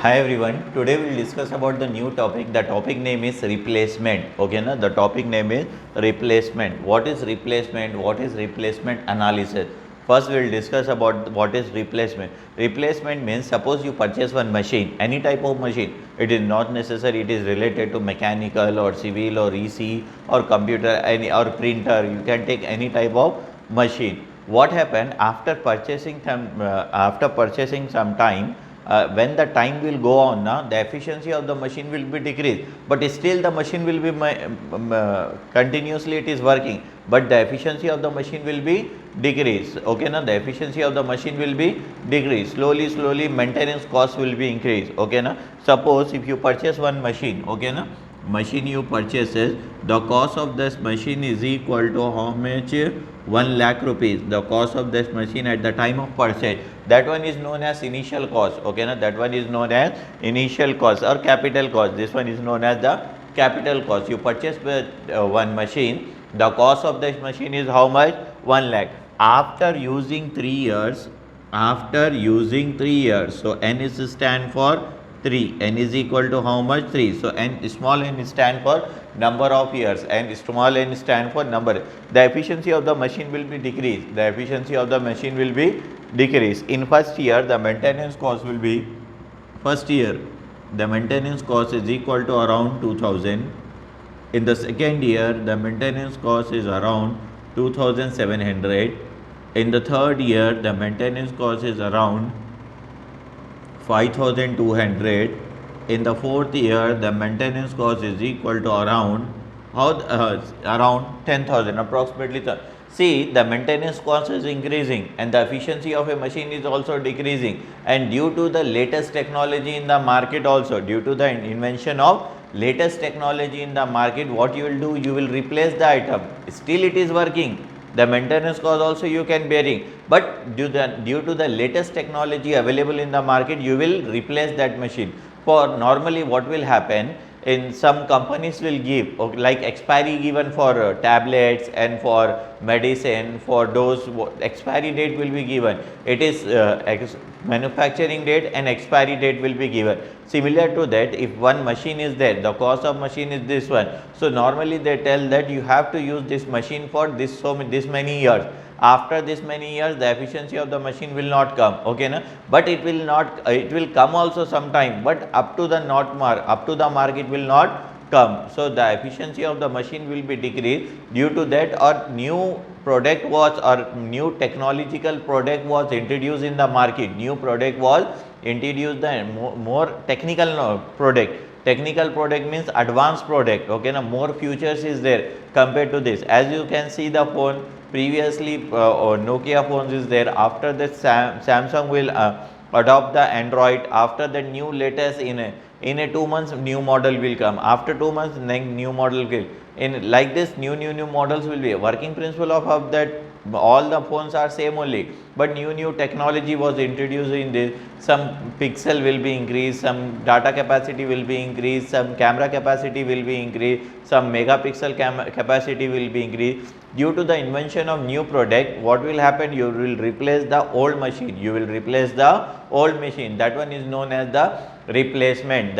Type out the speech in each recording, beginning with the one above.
Hi everyone, today we will discuss about the new topic. The topic name is replacement. Okay, na? The topic name is replacement. What is replacement? What is replacement analysis? First we will discuss about what is replacement. Replacement means suppose you purchase one machine, any type of machine. It is not necessary it is related to mechanical or civil or EC or computer any or printer. You can take any type of machine. What happened after purchasing some time, when the time will go on now, the efficiency of the machine will be decreased, but still the machine will be continuously it is working, but the efficiency of the machine will be decreased. Okay, now the efficiency of the machine will be decreased, slowly maintenance cost will be increased. Okay, now suppose if you purchase one machine, okay, now machine you purchases, the cost of this machine is equal to how much? 1 lakh rupees. The cost of this machine at the time of purchase, that one is known as initial cost. Okay, now that one is known as initial cost or capital cost. This one is known as the capital cost. You purchase one machine, the cost of this machine is how much? 1 lakh. After using 3 years, so n is stand for 3, n is equal to how much? 3. So n, small n stand for number of years and small n stand for number. The efficiency of the machine will be decreased. The efficiency of the machine will be decreased. In first year, the maintenance cost will be, first year, the maintenance cost is equal to around 2000. In the second year, the maintenance cost is around 2700. In the third year, the maintenance cost is around 5200. In the fourth year, the maintenance cost is equal to around around 10,000 approximately. See, the maintenance cost is increasing and the efficiency of a machine is also decreasing, and due to the latest technology in the market, also due to the invention of latest technology in the market, what you will do, you will replace the item. Still it is working, the maintenance cost also you can bearing, but due to the latest technology available in the market, you will replace that machine. For normally what will happen, in some companies will give like expiry given for tablets and for medicine, for those expiry date will be given. It is manufacturing date and expiry date will be given. Similar to that, if one machine is there, the cost of machine is this one, so normally they tell that you have to use this machine for this many years. After this many years, the efficiency of the machine will not come. Okay, na? But it will not, it will come also sometime, but up to the mark it will not come. So the efficiency of the machine will be decreased. Due to that, or new product was, or new technological product was introduced in the market. New product was introduced, the more technical product. Technical product means advanced product. Okay, now more features is there compared to this. As you can see the phone, previously Nokia phones is there. After that, Samsung will adopt the Android. After the new latest, in a 2 months new model will come. After 2 months new model will, in like this new models will be. Working principle of that, all the phones are same only, but new technology was introduced in this. Some pixel will be increased, some data capacity will be increased, some camera capacity will be increased, some megapixel capacity will be increased. Due to the invention of new product, what will happen, you will replace the old machine, that one is known as the replacement.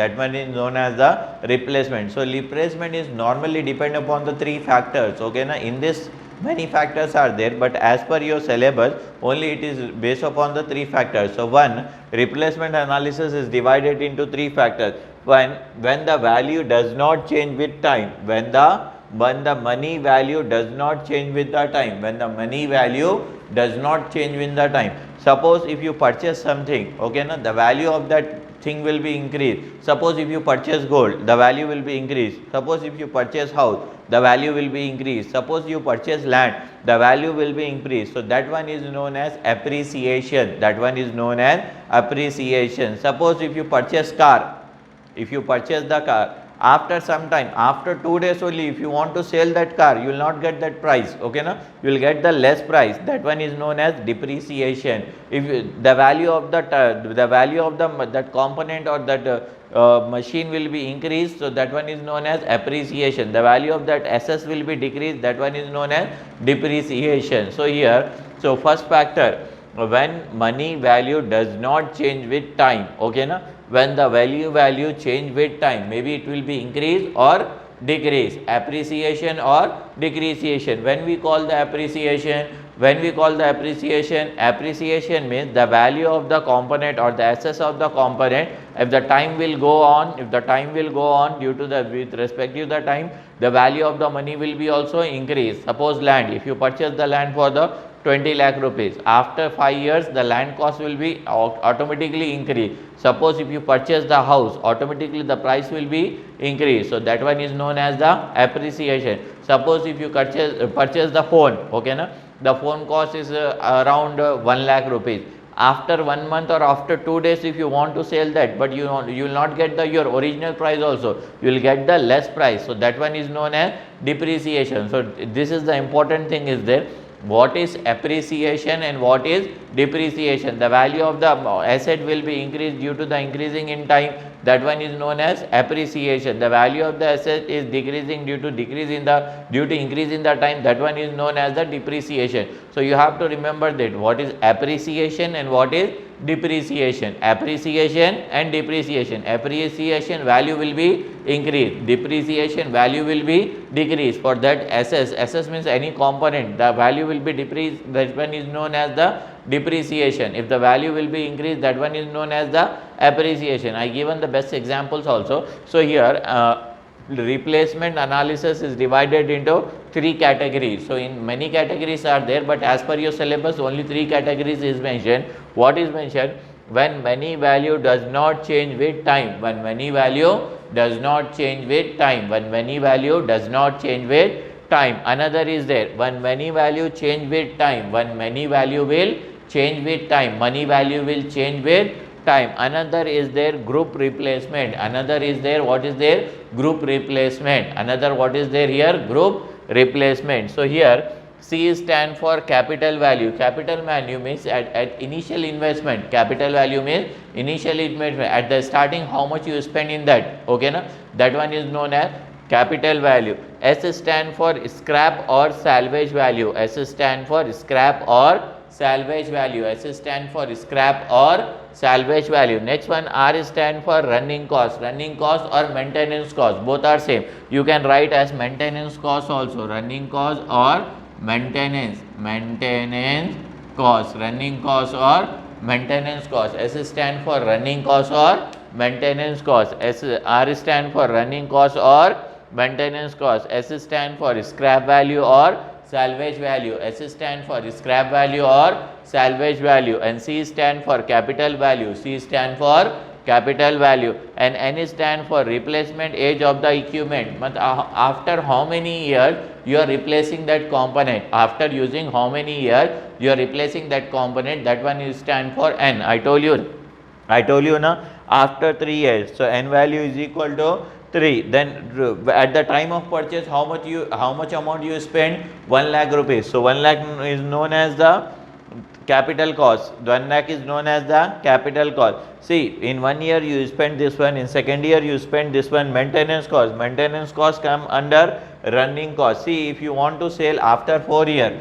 So replacement is normally depend upon the 3 factors. Okay, now in this many factors are there, but as per your syllabus, only it is based upon the 3 factors. So one, replacement analysis is divided into 3 factors. One, when the value does not change with time, when the money value does not change with the time, suppose if you purchase something, okay, now the value of that thing will be increased. Suppose if you purchase gold, the value will be increased. Suppose if you purchase house, the value will be increased. Suppose you purchase land, the value will be increased. So that one is known as appreciation. Suppose if you purchase car, the car, after some time, after 2 days only, if you want to sell that car, you will not get that price. Okay, na? You will get the less price. That one is known as depreciation. If the value of that component or that machine will be increased, so that one is known as appreciation. The value of that assets will be decreased, that one is known as depreciation. So here, so first factor, when money value does not change with time. Okay na, when the value change with time, maybe it will be increase or decrease, appreciation or depreciation. When we call the appreciation, appreciation means the value of the component or the assets of the component, if the time will go on, due to the, with respect to the time, the value of the money will be also increase. Suppose land, if you purchase the land for the 20 lakh rupees, after 5 years the land cost will be automatically increase. Suppose if you purchase the house, automatically the price will be increased. So that one is known as the appreciation. Suppose if you purchase the phone, okay na, the phone cost is around 1 lakh rupees. After 1 month or after 2 days, if you want to sell that, but you will not get the your original price also, you will get the less price. So that one is known as depreciation. So this is the important thing is there. What is appreciation and what is depreciation? The value of the asset will be increased due to the increasing in time. That one is known as appreciation. The value of the asset is decreasing due to increase in the time. That one is known as the depreciation. So you have to remember that what is appreciation and what is depreciation. Appreciation and depreciation. Appreciation value will be increased, depreciation value will be decreased. For that assets means any component, the value will be decreased, that one is known as the depreciation. If the value will be increased, that one is known as the appreciation. I given the best examples also. So here replacement analysis is divided into 3 categories. So in many categories are there, but as per your syllabus only 3 categories is mentioned. What is mentioned? When money value does not change with time, when money value does not change with time, when money value does not change with time. Another is there, when money value change with time, when money value will change with time, money value will change with time. Another is there group replacement. Another is there, what is there? Group replacement. Another what is there here? Group replacement. So here C stand for capital value. Capital value means at initial investment. Capital value means initial investment. At the starting, how much you spend in that. Okay na? That one is known as capital value. S stand for scrap or salvage value. S stand for scrap or salvage value. S stand for scrap or salvage value. Next one, R stand for running cost. Running cost or maintenance cost, both are same. You can write as maintenance cost also. Running cost or maintenance cost. Running cost or maintenance cost. S stand for running cost or maintenance cost. R stand for running cost or maintenance cost. S stand for scrap value or salvage value. S stand for scrap value or salvage value. And C stand for capital value. C stand for capital value. And N stand for replacement age of the equipment. After how many years you are replacing that component? After using how many years you are replacing that component? That one is stand for N. I told you na, after 3 years. So N value is equal to 3. Then at the time of purchase, how much amount you spend? 1 lakh rupees. So 1 lakh is known as the capital cost. 1 lakh is known as the capital cost. See, in 1 year you spend this one, in second year you spend this one. Maintenance cost come under running cost. See, if you want to sell after 4 year,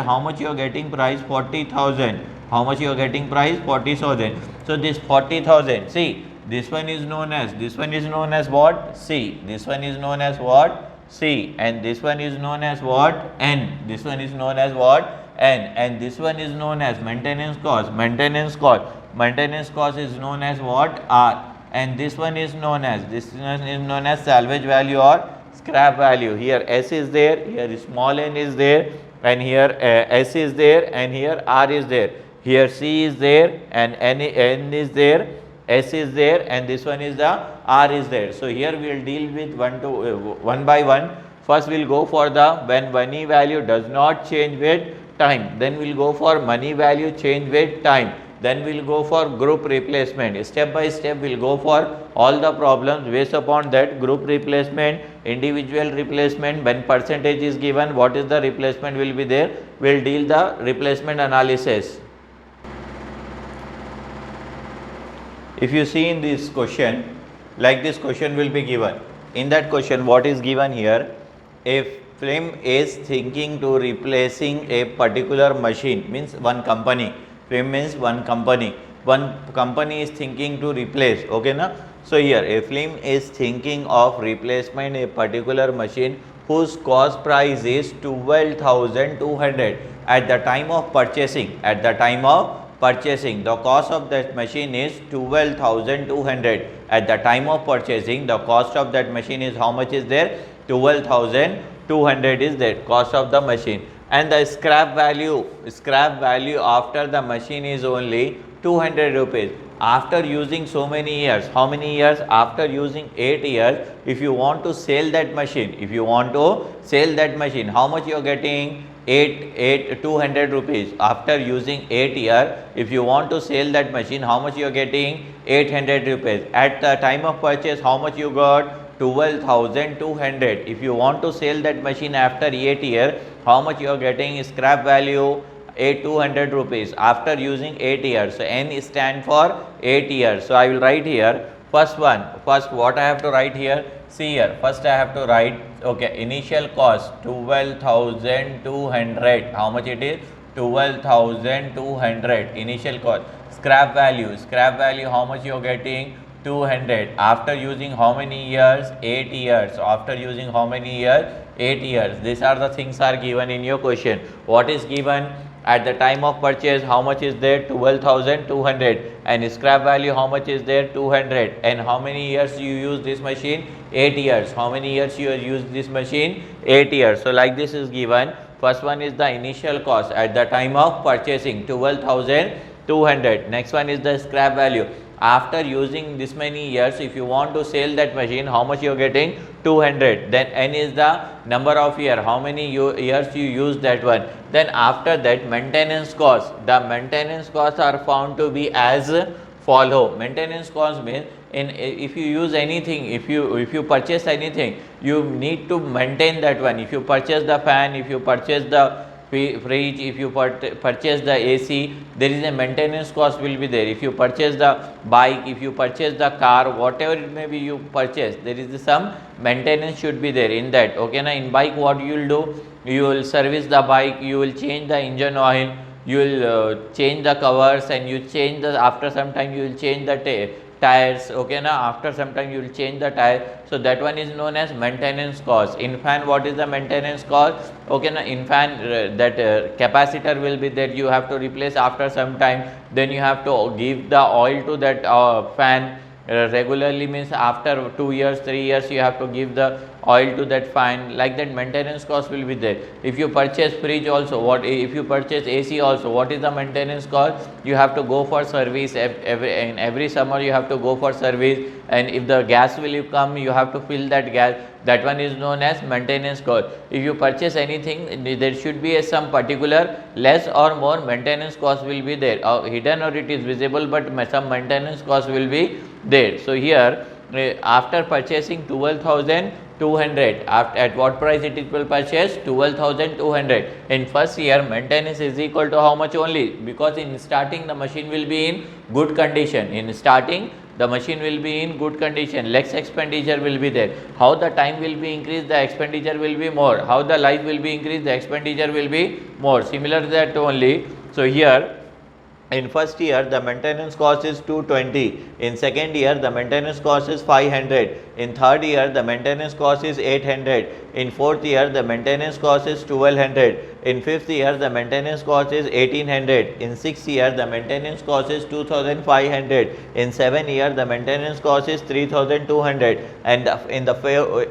how much you are getting price? 40,000. How much you are getting price? 40,000. So this 40,000, see, this one is known as what? C. This one is known as what? C. And this one is known as what? N. This one is known as what? N. And this one is known as maintenance cost. Maintenance cost is known as what? R. And this one is known as salvage value or scrap value. Here S is there, here small n is there, and here S is there, and here R is there. Here C is there, and N is there, S is there, and this one is the R is there. So here we will deal with one by one. First we will go for the when money value does not change with time. Then we will go for money value change with time. Then we will go for group replacement. Step by step we will go for all the problems based upon that. Group replacement, individual replacement, when percentage is given, what is the replacement will be there. We will deal the replacement analysis. If you see in this question, like this question will be given. In that question, what is given here? If film is thinking to replacing a particular machine, means one company, film means one company is thinking to replace, okay na. So here a film is thinking of replacement a particular machine whose cost price is 12,200 at the time of purchasing. The cost of that machine is 12,200 at the time of purchasing. The cost of that machine is how much is there? 12,200 is that cost of the machine, and the scrap value after the machine is only 200 rupees. After using so many years, how many years? After using 8 years, if you want to sell that machine, how much you are getting? 200 rupees. After using 8 years, if you want to sell that machine, how much you are getting? 800 rupees. At the time of purchase, how much you got? 12,200. If you want to sell that machine after 8 years, how much you are getting? Scrap value 200 rupees after using 8 years. So N stand for 8 years. So I will write here first what I have to write here. See here, first I have to write, okay, initial cost 12,200. How much it is? 12,200 initial cost. Scrap value how much you are getting? 200. After using how many years? 8 years. After using how many years? 8 years. These are the things are given in your question. What is given? At the time of purchase, how much is there? 12,200. And scrap value, how much is there? 200. And how many years you use this machine? 8 years. How many years you use this machine? 8 years. So like this is given. First one is the initial cost at the time of purchasing, 12,200. Next one is the scrap value. After using this many years, if you want to sell that machine, how much you are getting? 200. Then N is the number of year, how many years you use that one. Then after that, maintenance cost. The maintenance costs are found to be as follow. Maintenance cost means if you use anything, if you purchase anything, you need to maintain that one. If you purchase the fan, if you purchase the fridge, if you purchase the AC, there is a maintenance cost will be there. If you purchase the bike, if you purchase the car, whatever it may be you purchase, there is some maintenance should be there in that. Okay na. In bike, what you will do? You will service the bike, you will change the engine oil, you will change the covers, and you change the, after some time you will change the tires. Okay na. After some time you will change the tire. So that one is known as maintenance cost. In fan, what is the maintenance cost? Okay na. In fan, that capacitor will be there, you have to replace after some time. Then you have to give the oil to that fan regularly, means after 2 years 3 years you have to give the oil to that fan. Like that maintenance cost will be there. If you purchase fridge also, what if you purchase AC also, what is the maintenance cost? You have to go for service in every summer, you have to go for service, and if the gas will come, you have to fill that gas. That one is known as maintenance cost. If you purchase anything, there should be some particular less or more maintenance cost will be there, hidden or it is visible, but some maintenance cost will be there. So here after purchasing 12,200, at what price it will purchase? 12,200. In first year, maintenance is equal to how much only? Because in starting the machine will be in good condition. In starting the machine will be in good condition, less expenditure will be there. How the time will be increased, the expenditure will be more. How the life will be increased, the expenditure will be more. Similar to that only. So here in first year the maintenance cost is 220. In second year the maintenance cost is 500. In third year the maintenance cost is 800. In fourth year the maintenance cost is 1200. In fifth year the maintenance cost is 1800. In sixth year the maintenance cost is 2500. In seventh year the maintenance cost is 3200. And in the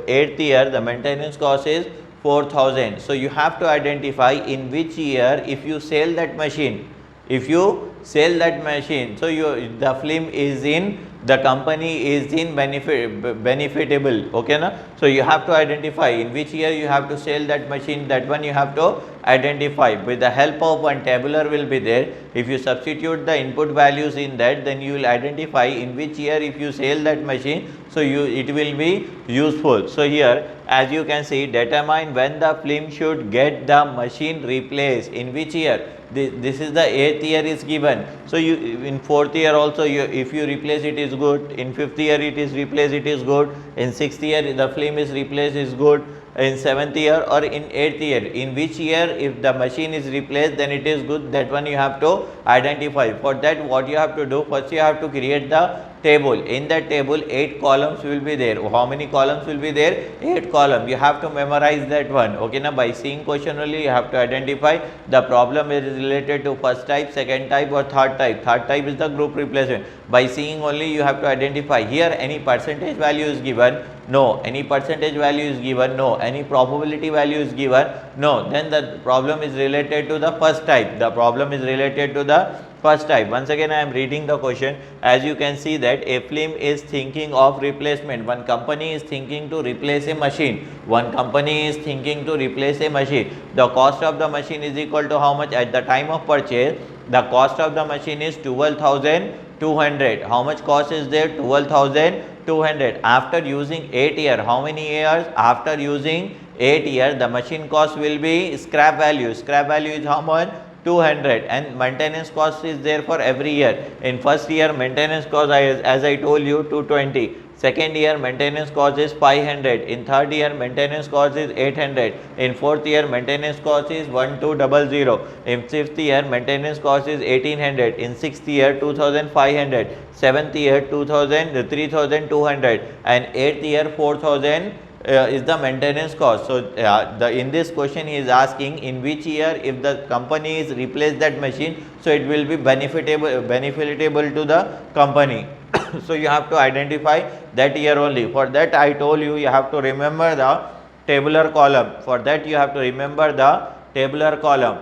eighth year the maintenance cost is 4000. So you have to identify in which year if you sell that machine. If you sell that machine, so the film is in, the company is in benefitable. Okay na. So you have to identify in which year you have to sell that machine. That one you have to identify. With the help of one tabular will be there. If you substitute the input values in that, then you will identify in which year if you sell that machine. So it will be useful. So here as you can see, determine when the film should get the machine replaced. In which year? This is the 8th year is given. So you in 4th year also, if you replace it is good. In 5th year it is replaced, it is good. In 6th year the film is replaced is good. in 7th year or in 8th year. In which year if the machine is replaced, then it is good, that one you have to identify. For that what you have to do, first you have to create the table. In that table 8 columns will be there. How many columns will be there? 8 columns. You have to memorize that one. Okay, now by seeing question only you have to identify the problem is related to first type, second type or third type. Third type is the group replacement. By seeing only you have to identify. Here any percentage value is given? No. Any percentage value is given? No. Any probability value is given? No. Then the problem is related to the first type. The problem is related to the first type. Once again I am reading the question. As you can see that a film is thinking of replacement. One company is thinking to replace a machine. One company is thinking to replace a machine. The cost of the machine is equal to how much? At the time of purchase, the cost of the machine is 12,200. How much cost is there? 12,200. After using 8 years, how many years? After using 8 years, the machine cost will be scrap value. Scrap value is how much? 200, and maintenance cost is there for every year. In first year maintenance cost, as I told you, 220. Second year maintenance cost is 500. In third year maintenance cost is 800. In fourth year maintenance cost is 1200. In fifth year maintenance cost is 1800. In sixth year 2500. Seventh year 3200, and eighth year 4000 is the maintenance cost. So in this question he is asking in which year if the company is replace that machine, so it will be benefitable to the company. So you have to identify that year only. For that I told you, you have to remember the tabular column. For that you have to remember the tabular column.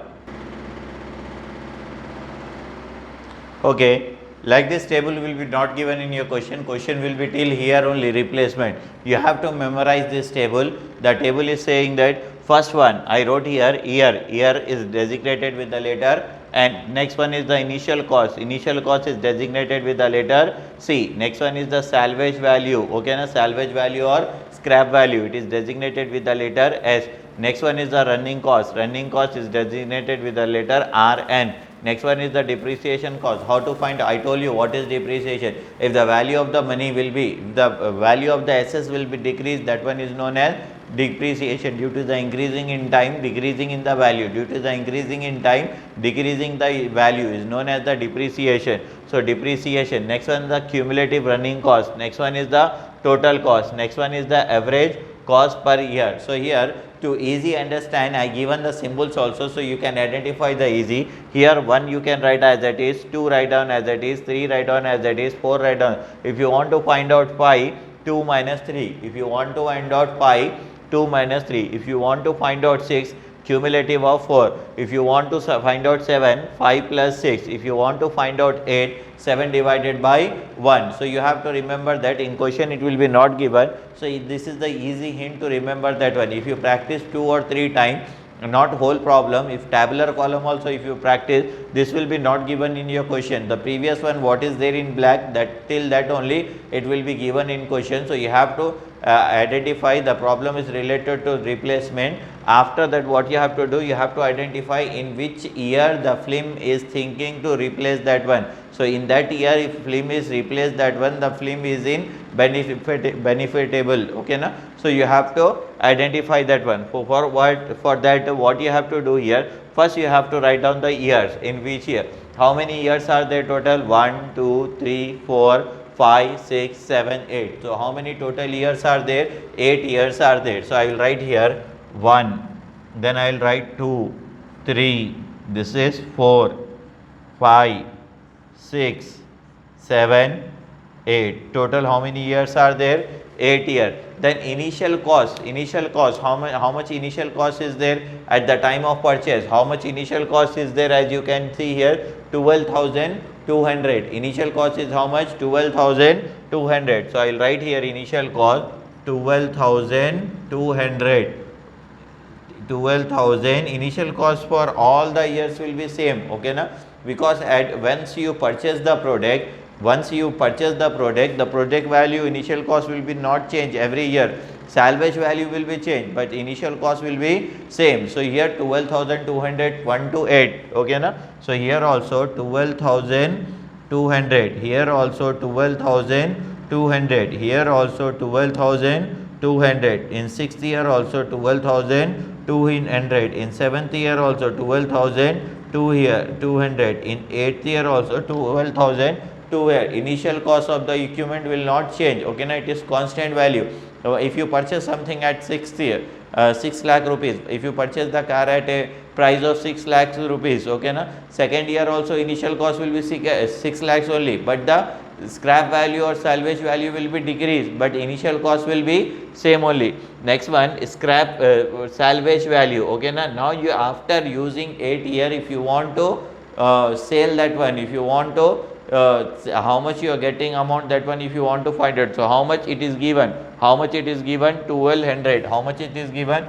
Okay. Like this table will be not given in your question. Question will be till here only, replacement. You have to memorize this table. The table is saying that first one I wrote here year. Year is designated with the letter N. Next one is the initial cost. Initial cost is designated with the letter C. Next one is the salvage value. Okay, na, salvage value or scrap value. It is designated with the letter S. Next one is the running cost. Running cost is designated with the letter RN. Next one is the depreciation cost. How to find? I told you what is depreciation. If the value of the money will be, the value of the assets will be decreased, that one is known as depreciation. Due to the increasing in time, decreasing in the value. Due to the increasing in time, decreasing the value is known as the depreciation. So depreciation. Next one is the cumulative running cost. Next one is the total cost. Next one is the average cost per year. So here to easy understand, I given the symbols also, so you can identify the easy. Here 1 you can write as it is, 2 write down as it is, 3 write down as it is, 4 write down. If you want to find out 5, 2 minus 3. If you want to find out 5, 2 minus 3. If you want to find out 6, cumulative of 4. If you want to find out 7, 5 plus 6. If you want to find out 8, 7 divided by 1. So you have to remember that. In question it will be not given. So this is the easy hint to remember that one. If you practice 2 or 3 times, not whole problem. If tabular column also if you practice, this will be not given in your question. The previous one what is there in black, that till that only it will be given in question. So you have to identify the problem is related to replacement. After that what you have to do, you have to identify in which year the film is thinking to replace that one. So in that year if film is replaced that one, the film is in benefitable. Okay na? So you have to identify that one. For that what you have to do here, first you have to write down the years. In which year, how many years are there total? 1 2 3 4 5 6 7 8. So how many total years are there? 8 years are there. So I will write here 1, then I will write 2 3, this is 4 5 6 7 8. Total how many years are there? 8 years. Then initial cost, how much initial cost is there at the time of purchase? How much initial cost is there? As you can see here, 12,200. Initial cost is how much? 12,200. So I will write here initial cost 12,200. 12,000. Initial cost for all the years will be same. Okay na? Because once you purchase the product, the product value, initial cost will be not change every year. Salvage value will be changed, but initial cost will be same. So here 12,200, 1 to 8. Okay na? So here also 12,200. Here also 12,200. Here also 12,200. 200. In 6th year also 12,200. In 7th year also 12,200. In 8th year also 12,200. Initial cost of the equipment will not change. Okay, now it is constant value. So if you purchase something at 6th year, 6 lakh rupees, if you purchase the car at a price of 6 lakhs rupees, okay, na, second year also initial cost will be 6 lakhs only, but the scrap value or salvage value will be decreased, but initial cost will be same only. Next one, scrap salvage value, okay, na. Now you, after using 8 year, if you want to sell that one, if you want to how much you are getting amount, that one if you want to find it. So how much it is given, how much it is given, 1200, how much it is given,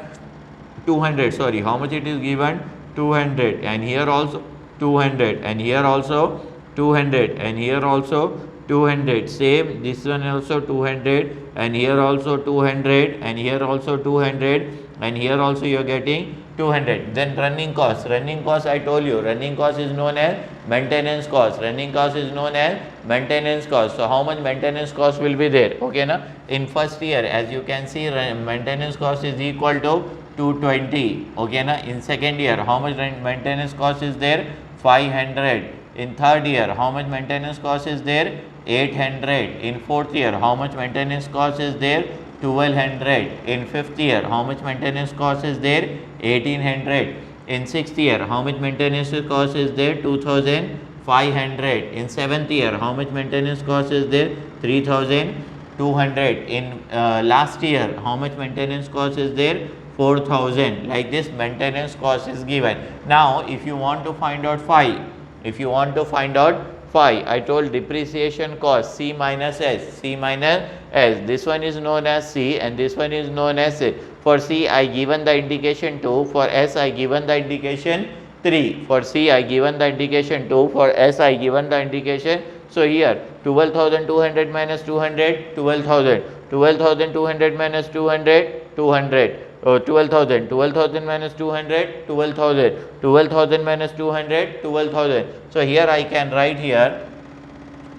200, sorry, how much it is given, 200, and here also 200, and here also 200, and here also 200, same, this one also 200, and here also 200, and here also 200, and here also you are getting 200. Then running cost I told you, running cost is known as maintenance cost, running cost is known as maintenance cost. So how much maintenance cost will be there, okay, na. In first year, as you can see, maintenance cost is equal to 220, okay, na. In second year, how much maintenance cost is there, 500. In third year, how much maintenance cost is there, 800. In fourth year, how much maintenance cost is there, 1200. In fifth year, how much maintenance cost is there, 1800. In sixth year, how much maintenance cost is there, 2500. In seventh year, how much maintenance cost is there, 3200. In last year, how much maintenance cost is there, 4000. Like this maintenance cost is given. Now if you want to find out phi, if you want to find out phi, I told depreciation cost C minus S, C minus S. This one is known as C and this one is known as A. For C I given the indication 2, for S I given the indication 3. For C I given the indication 2, for S I given the indication. So here 12,200 minus 200, 12,000. 12,200 minus 200, 200. 12,000. 12,000 minus 200, 12,000. 12,000 minus 200, 12,000. So here I can write here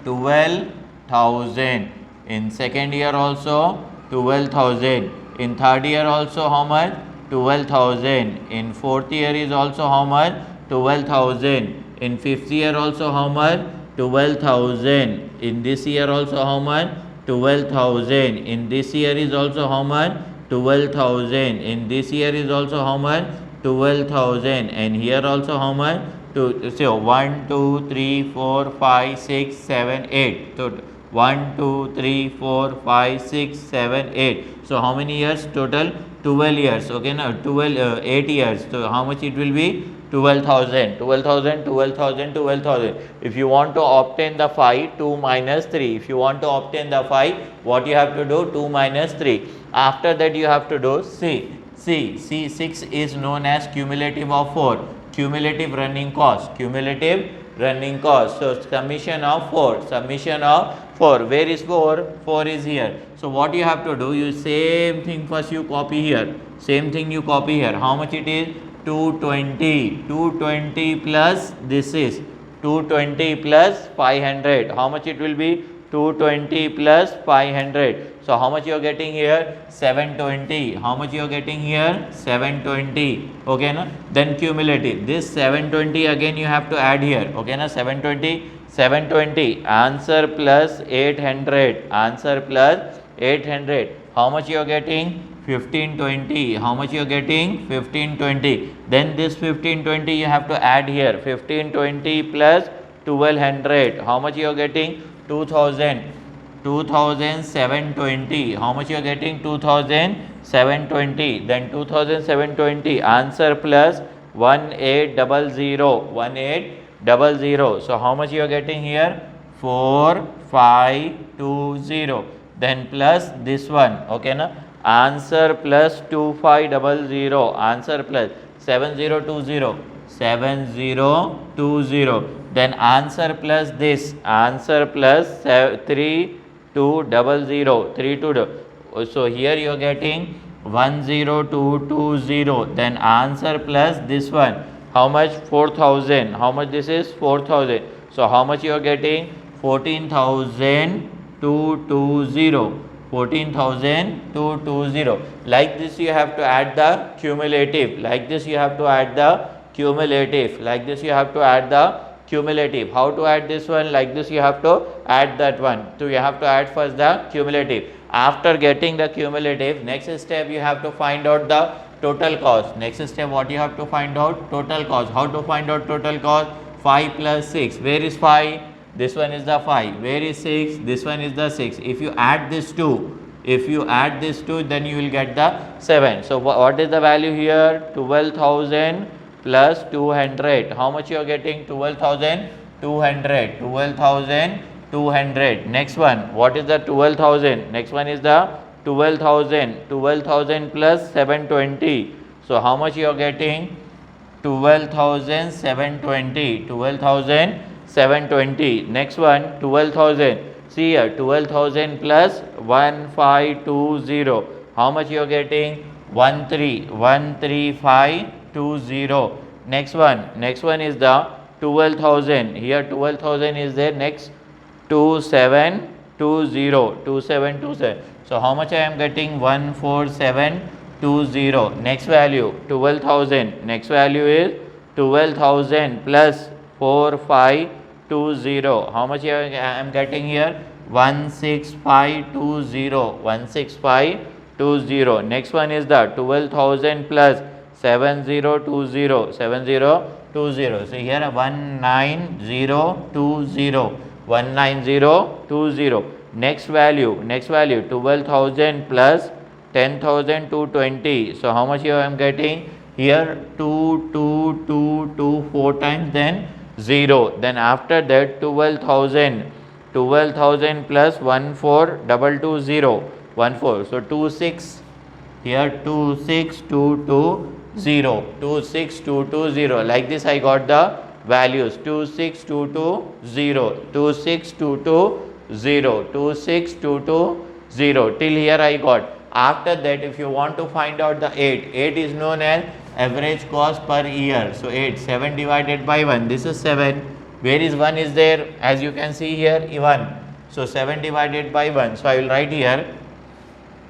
12,000. In second year also 12,000. In third year also how much? 12,000. In fourth year is also how much? 12,000. In fifth year also how much? 12,000. In this year also how much? 12,000. In this year is also how much? 12,000. In this year is also how much? 12,000. And here also how much? So 1, 2, 3, 4, 5, 6, 7, 8. So 1, 2, 3, 4, 5, 6, 7, 8. So how many years total? 12 years. Okay, now 8 years. So how much it will be? 12,000. 12,000, 12,000, 12,000. If you want to obtain the phi, 2 minus 3. If you want to obtain the phi, what you have to do? 2 minus 3. After that you have to do C. 6 is known as cumulative of 4. Cumulative running cost. Cumulative running cost. So summation of 4. Summation of 4. Where is 4? 4 is here. So what you have to do? You same thing first you copy here. Same thing you copy here. How much it is? 220. 220 plus this is 220 plus 500. How much it will be? 220 plus 500. So how much you are getting here? 720. How much you are getting here? 720. Okay, na? Then cumulative. This 720 again you have to add here. Okay, na? 720. 720. Answer plus 800. Answer plus 800. How much you are getting? 1520. How much you are getting? 1520. Then this 1520 you have to add here. 1520 plus 1200. How much you are getting? 2000. 2720. How much you are getting? 2720. Then 2720. Answer plus 1800. 1800. So how much you are getting here? 4520. Then plus this one. Okay, na? Answer plus 2500. Answer plus 7020. 7020. Then answer plus this. Answer plus 3200. 3200. So here you are getting 10220. Then answer plus this one. How much? 4000. How much this is? 4000. So how much you are getting? 14,220. 14,220. Like this you have to add the cumulative. Like this you have to add the cumulative. Like this you have to add the cumulative. How to add this one? Like this you have to add that one. So you have to add first the cumulative. After getting the cumulative, next step you have to find out the total cost. Next step what you have to find out? Total cost. How to find out total cost? 5 plus 6. Where is 5? This one is the 5. Where is 6? This one is the 6. If you add this 2, then you will get the 7. So what is the value here? 12,000 plus 200. How much you are getting? 12,200. 12,200. Next one. What is the 12,000? Next one is the 12,000. 12,000 plus 720. So how much you are getting? 12,720. 12,720. Next one, 12,000. See here, 12,000 plus 1520. How much you are getting? 13520. Next one is the 12,000. Here 12,000 is there. Next 2720. So how much I am getting? 14720. Next value 12,000. Next value is 12,000 plus 4520. How much I am getting here? 16520. 16520. Next one is the 12,000 plus 7020. 7020. So here 19020. 19020. Next value 12,000 plus 10,220. So how much here I am getting? Here 2222 4 times, then 0. Then after that 12,000 plus 14,220. 14. So 26. Here 26,220. 26,220. Like this I got the values. 26,220. 26,220. 26,220. Till here I got. After that, if you want to find out the 8 is known as average cost per year. So 8, 7 divided by 1. This is 7. Where is 1 is there? As you can see here, 1. So 7 divided by 1. So I will write here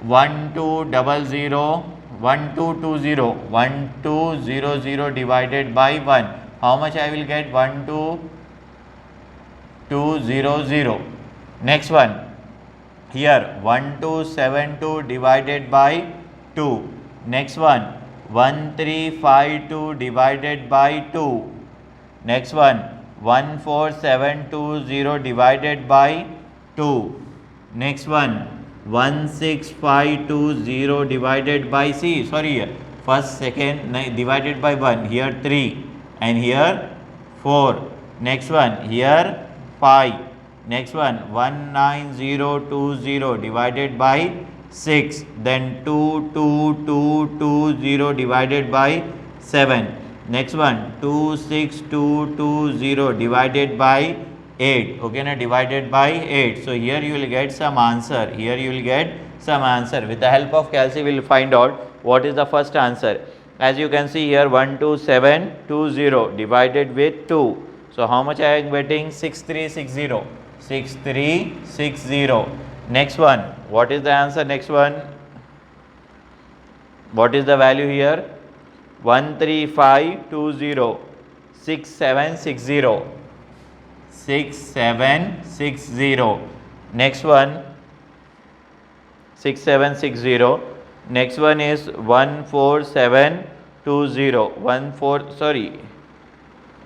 1200. 1220. 1200 divided by 1. How much I will get? 12200. Next one. Here 1272 divided by 2. Next one 1352 divided by 2. Next one 14720 divided by 2. Next one 16520 divided by first second divided by 1. Here 3 and here 4. Next one here 5. Next one 19020 divided by 6. Then 22220 divided by 7. Next one 26220 divided by 8. Okay, now divided by 8. So here you will get some answer. Here you will get some answer. With the help of calci we will find out what is the first answer. As you can see here 12720 divided with 2. So how much I am getting? 6360. 6360. Next one, what is the answer? Next one, what is the value here? 13520. 6760. 6760. Next one 6760. Next one is 14720.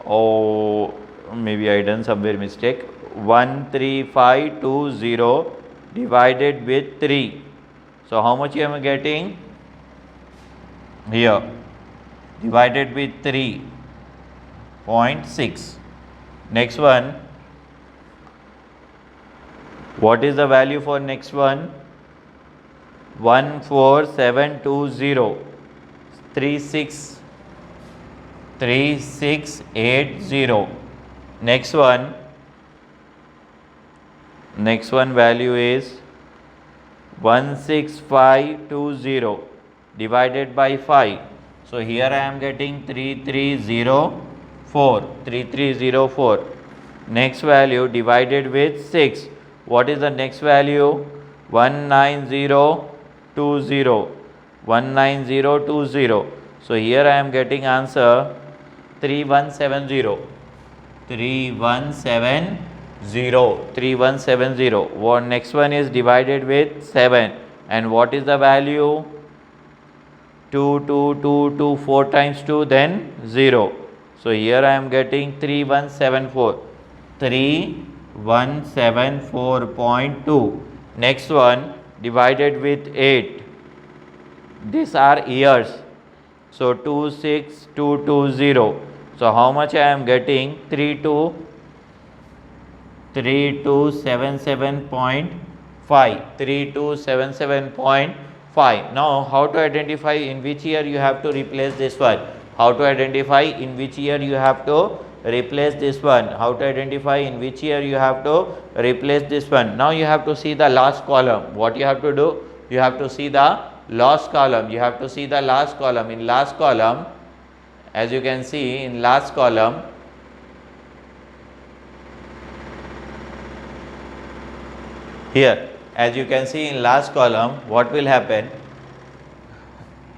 Oh, maybe I done somewhere mistake. 13520 divided with 3. So how much am I getting? Here divided with 3.6. Next one, what is the value for next one? 14720. 3680. Next one value is 16520 divided by 5. So here I am getting 3304. 3304. Next value divided with 6. What is the next value? 19020. 19020. So here I am getting answer 3170. 3170. 3170. What next one is divided with 7, and what is the value? 2 2 2 2 4 times 2, then 0. So here I am getting 3174. 3174.2. Next one divided with 8. These are years. So 26220. So how much I am getting? 3277.5. 3277.5. Now how to identify in which year you have to replace this one? How to identify in which year you have to replace this one? How to identify in which year you have to replace this one? Now you have to see the last column. What you have to do? You have to see the last column. You have to see the last column. In last column, as you can see in last column, here, as you can see in last column, what will happen?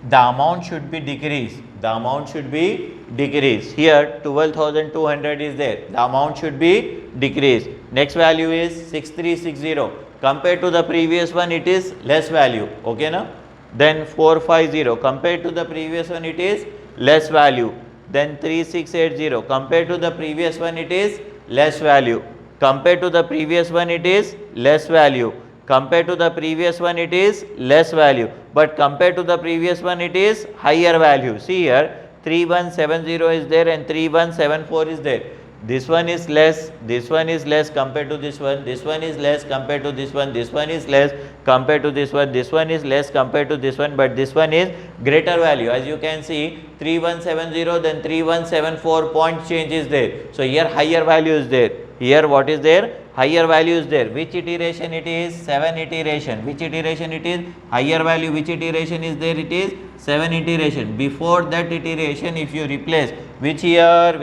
The amount should be decreased. The amount should be decreased. Here 12,200 is there. The amount should be decreased. Next value is 6360. Compared to the previous one, it is less value. Okay, na? Then 450. Compared to the previous one, it is less value. Then 3680. Compared to the previous one, it is less value. Compared to the previous one, it is less value. Compared to the previous one, it is less value. But compared to the previous one, it is higher value. See here, 3170 is there and 3174 is there. This one is less, this one is less compared to this one is less compared to this one is less compared to this one is less compared to this one, but this one is greater value. As you can see, 3170, then 3174 point change is there. So here higher value is there. Here what is there? Higher value is there. Which iteration it is? 7 iteration. Which iteration it is? Higher value. Which iteration is there? It is 7 iteration. Before that iteration, if you replace, which year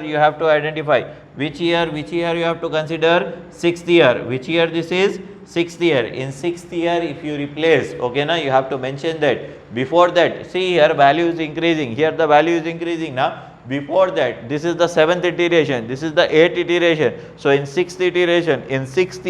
you have to identify. Which year you have to consider? 6th year. Which year this is? 6th year. In 6th year, if you replace, okay, now you have to mention that. Before that, see here value is increasing. Here the value is increasing now. Before that, this is the 7th iteration, this is the 8th iteration. So in 6th iteration, in 6th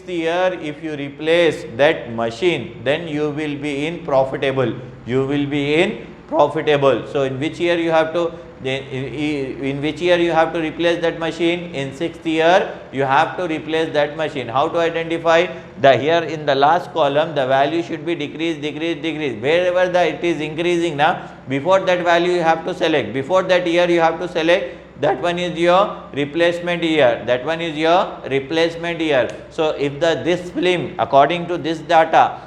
year, if you replace that machine, then you will be in profitable. You will be in profitable. So in which year you have to, in which year you have to replace that machine? In 6th year you have to replace that machine. How to identify? The here in the last column, the value should be decreased. Wherever it is increasing now, before that value you have to select. Before that year you have to select. That one is your replacement year. That one is your replacement year. So if this film, according to this data,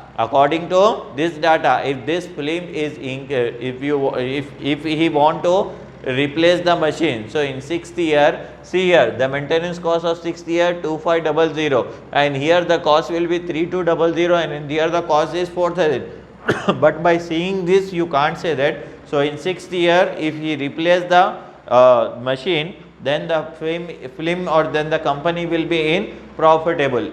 if this film is if he want to replace the machine, so in 6th year, see here the maintenance cost of 6th year 2500, and here the cost will be 3200, and in here the cost is 4000. But by seeing this, you can't say that. So in 6th year, if he replace the machine, then the film or then the company will be in profitable.